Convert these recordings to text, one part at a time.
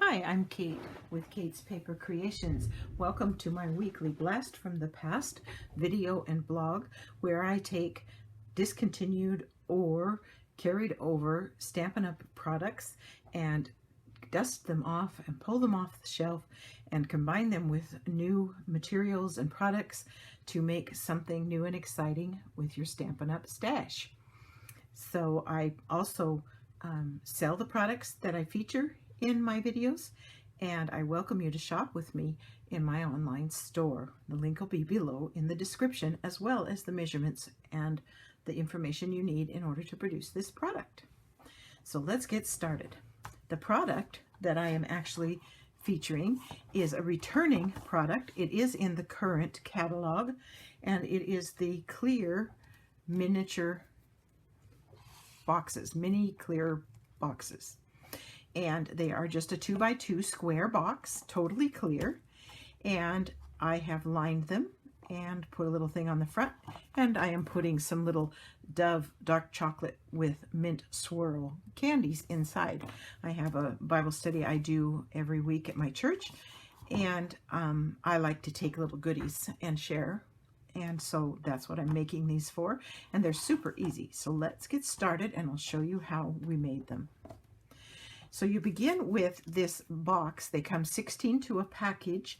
Hi, I'm Kate with Kate's Paper Creations. Welcome to my weekly Blast from the Past video and blog, where I take discontinued or carried over Stampin' Up! Products and dust them off and pull them off the shelf and combine them with new materials and products to make something new and exciting with your Stampin' Up! Stash. So I also sell the products that I feature in my videos, and I welcome you to shop with me in my online store. The link will be below in the description, as well as the measurements and the information you need in order to produce this product. So let's get started. The product that I am actually featuring is a returning product. It is in the current catalog, and it is the clear miniature boxes, mini clear boxes. And they are just a 2x2 square box, totally clear. And I have lined them and put a little thing on the front. And I am putting some little Dove dark chocolate with mint swirl candies inside. I have a Bible study I do every week at my church. And I like to take little goodies and share. And so that's what I'm making these for. And they're super easy. So let's get started and I'll show you how we made them. So you begin with this box. They come 16 to a package,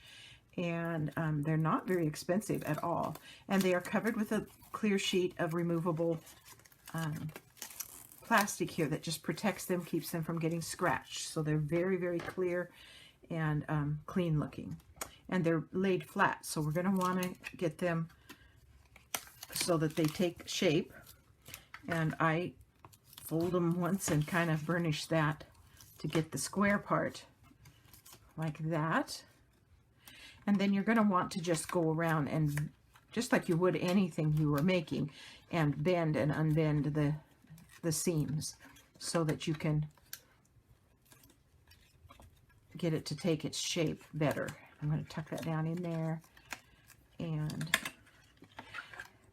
and they're not very expensive at all. And they are covered with a clear sheet of removable plastic here that just protects them, keeps them from getting scratched. So they're very, very clear and clean looking. And they're laid flat, so we're going to want to get them so that they take shape. And I fold them once and kind of burnish that to get the square part like that. And then you're going to want to just go around and, just like you would anything you were making, and bend and unbend the seams so that you can get it to take its shape better. I'm going to tuck that down in there and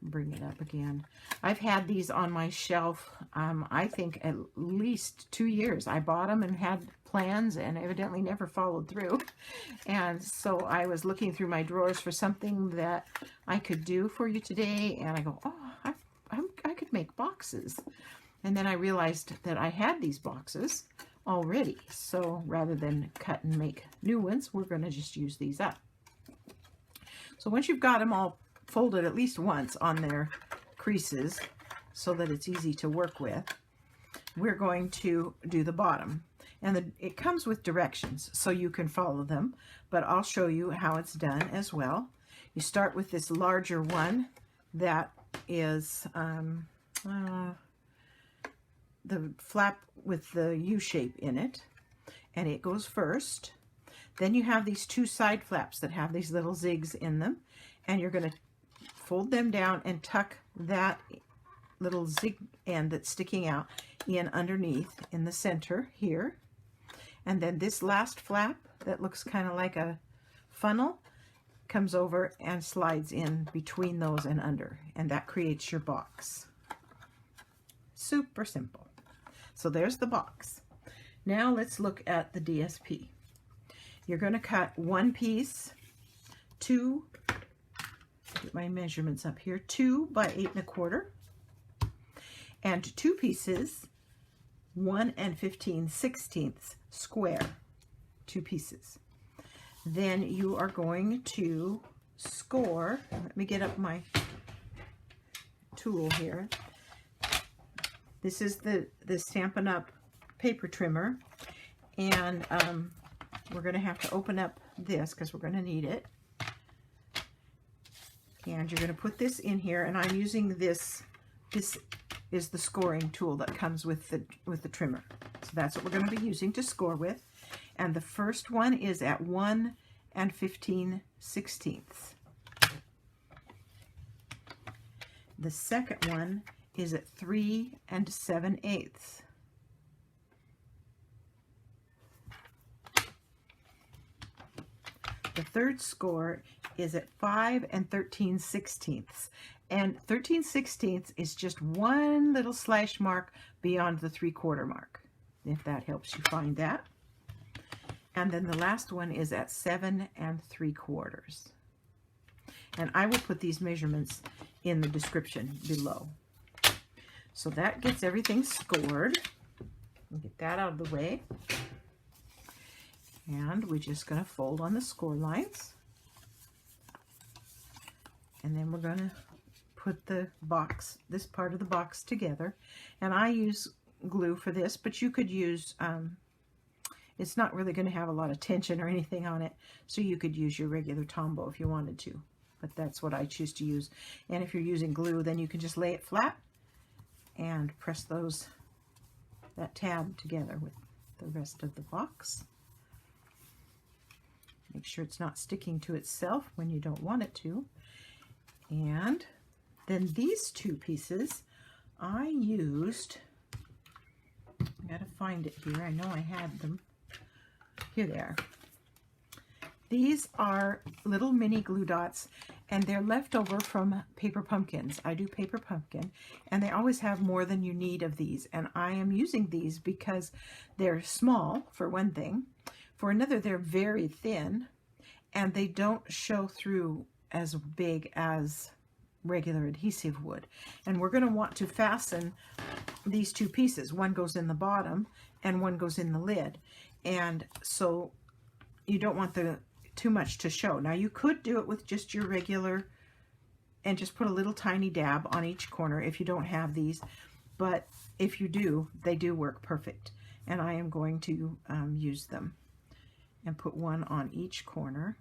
bring it up again. I've had these on my shelf, I think at least 2 years. I bought them and had plans and evidently never followed through. And so I was looking through my drawers for something that I could do for you today. And I go, oh, I could make boxes. And then I realized that I had these boxes already. So rather than cut and make new ones, we're going to just use these up. So once you've got them all folded at least once on their creases so that it's easy to work with, we're going to do the bottom. And it comes with directions so you can follow them, but I'll show you how it's done as well. You start with this larger one that is the flap with the U shape in it, and it goes first. Then you have these two side flaps that have these little zigs in them, and you're going to fold them down and tuck that little zig end that's sticking out in underneath in the center here. And then this last flap that looks kind of like a funnel comes over and slides in between those and under, and that creates your box. Super simple. So there's the box. Now let's look at the DSP. You're going to cut one piece, get my measurements up here, 2 by 8 1/4, and 2 pieces, 1 15/16 square, 2 pieces. Then you are going to score. Let me get up my tool here. This is the Stampin' Up! Paper trimmer, and we're going to have to open up this because we're going to need it. And you're going to put this in here, and I'm using this. This is the scoring tool that comes with the trimmer. So that's what we're going to be using to score with. And the first one is at 1 15/16. The second one is at 3 7/8. The third score is at 5 13/16. And 13/16 is just one little slash mark beyond the 3/4 mark, if that helps you find that. And then the last one is at 7 3/4. And I will put these measurements in the description below. So that gets everything scored. We'll get that out of the way. And we're just going to fold on the score lines. And then we're going to put the box, this part of the box together. And I use glue for this, but you could use, it's not really going to have a lot of tension or anything on it, so you could use your regular Tombow if you wanted to. But that's what I choose to use. And if you're using glue, then you can just lay it flat and press that tab together with the rest of the box. Make sure it's not sticking to itself when you don't want it to. And then these two pieces I used, I gotta find it here, I know I had them. Here they are. These are little mini glue dots, and they're left over from paper pumpkins. I do paper pumpkin, and they always have more than you need of these. And I am using these because they're small, for one thing. For another, they're very thin, and they don't show through as big as regular adhesive would. And we're going to want to fasten these two pieces. One goes in the bottom, and one goes in the lid. And so you don't want too much to show. Now you could do it with just your regular and just put a little tiny dab on each corner if you don't have these, but if you do, they do work perfect. And I am going to use them and put one on each corner.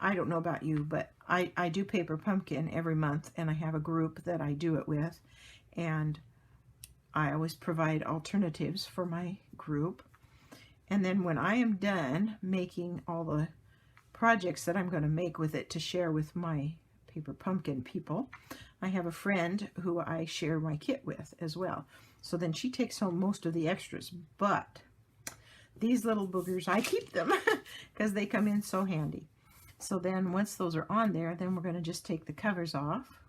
I don't know about you, but I do paper pumpkin every month, and I have a group that I do it with, and I always provide alternatives for my group. And then when I am done making all the projects that I'm going to make with it to share with my paper pumpkin people, I have a friend who I share my kit with as well. So then she takes home most of the extras, but these little boogers, I keep them because they come in so handy. So then once those are on there, then we're going to just take the covers off.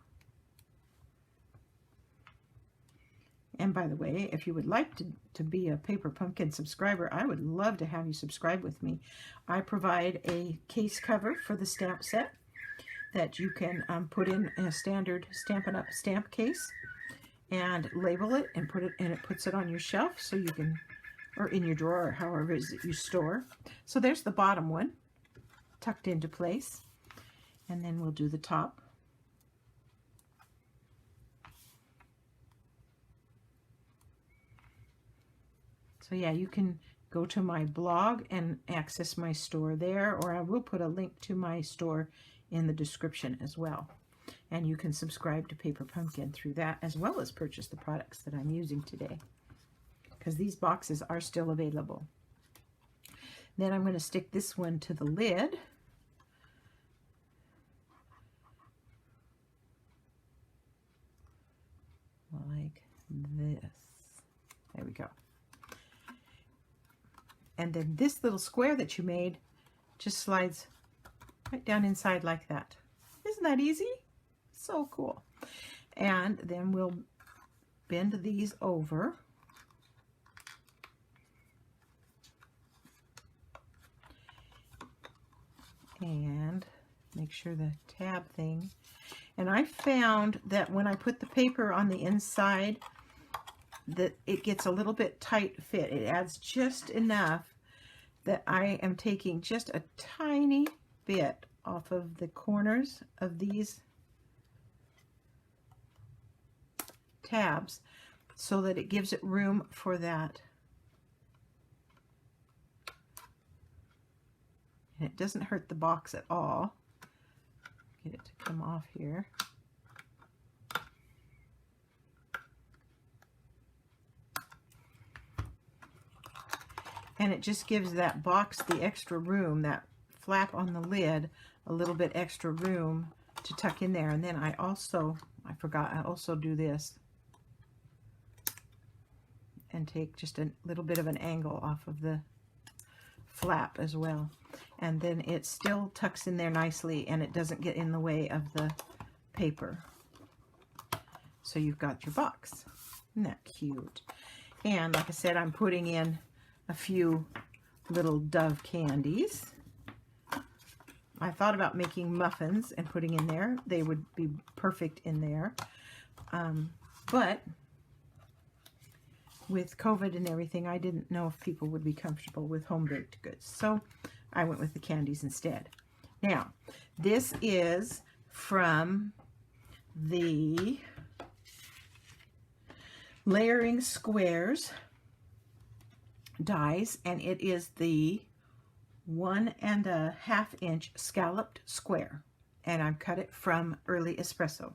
And by the way, if you would like to be a Paper Pumpkin subscriber, I would love to have you subscribe with me. I provide a case cover for the stamp set that you can put in a standard Stampin' Up! Stamp case and label it and put it, and it puts it on your shelf so you can, or in your drawer, or however it is that you store. So there's the bottom one tucked into place, and then we'll do the top. So yeah, you can go to my blog and access my store there, or I will put a link to my store in the description as well. And you can subscribe to Paper Pumpkin through that, as well as purchase the products that I'm using today, because these boxes are still available. Then I'm going to stick this one to the lid. Like this. There we go. And then this little square that you made just slides right down inside like that. Isn't that easy? So cool. And then we'll bend these over. And make sure the tab thing. And I found that when I put the paper on the inside, that it gets a little bit tight fit. It adds just enough that I am taking just a tiny bit off of the corners of these tabs so that it gives it room for that. And it doesn't hurt the box at all. Get it to come off here. And it just gives that box the extra room, that flap on the lid, a little bit extra room to tuck in there. And then I also do this and take just a little bit of an angle off of the flap as well. And then it still tucks in there nicely, and it doesn't get in the way of the paper. So you've got your box. Isn't that cute? And like I said, I'm putting in a few little Dove candies. I thought about making muffins and putting in there. They would be perfect in there. But with COVID and everything, I didn't know if people would be comfortable with home-baked goods. So I went with the candies instead. Now, this is from the Layering Squares dies, and it is the 1.5 inch scalloped square, and I've cut it from Early Espresso.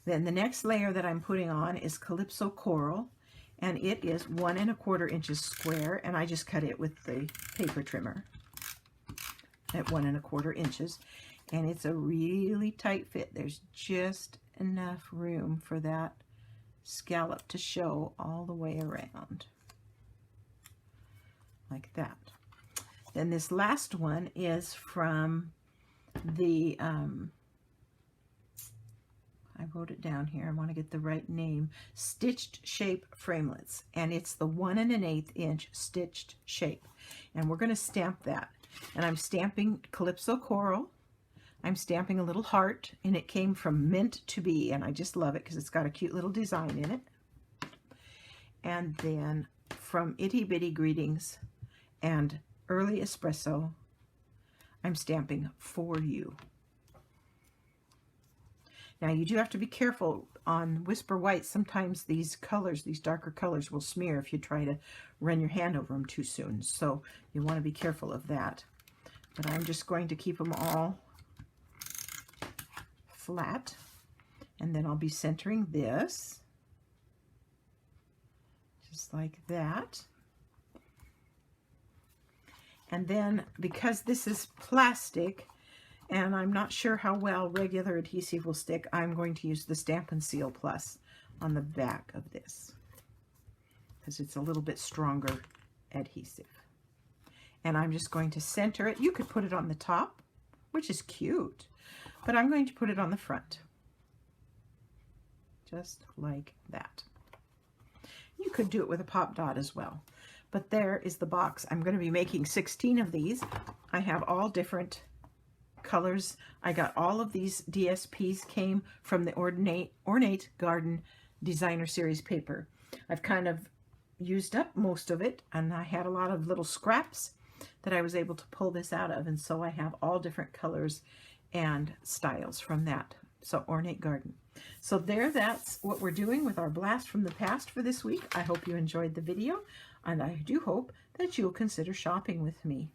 Then the next layer that I'm putting on is Calypso Coral, and it is 1.25 inches square, and I just cut it with the paper trimmer at 1.25 inches, and it's a really tight fit. There's just enough room for that scallop to show all the way around, like that. Then this last one is from the, I wrote it down here, I want to get the right name, Stitched Shape Framelits, and it's the 1.1/8 inch stitched shape, and we're going to stamp that. And I'm stamping Calypso Coral, I'm stamping a little heart, and it came from Mint to Be, and I just love it because it's got a cute little design in it. And then from Itty Bitty Greetings and Early Espresso, I'm stamping For You. Now you do have to be careful on Whisper White. Sometimes these colors, these darker colors, will smear if you try to run your hand over them too soon. So you want to be careful of that. But I'm just going to keep them all flat, and then I'll be centering this just like that. And then because this is plastic and I'm not sure how well regular adhesive will stick, I'm going to use the Stampin' Seal Plus on the back of this because it's a little bit stronger adhesive. And I'm just going to center it. You could put it on the top, which is cute, but I'm going to put it on the front, just like that. You could do it with a pop dot as well. But there is the box. I'm going to be making 16 of these. I have all different colors. I got all of these DSPs came from the Ornate Garden Designer Series paper. I've kind of used up most of it, and I had a lot of little scraps that I was able to pull this out of, and so I have all different colors and styles from that. So Ornate Garden. So there, that's what we're doing with our blast from the past for this week. I hope you enjoyed the video, and I do hope that you'll consider shopping with me.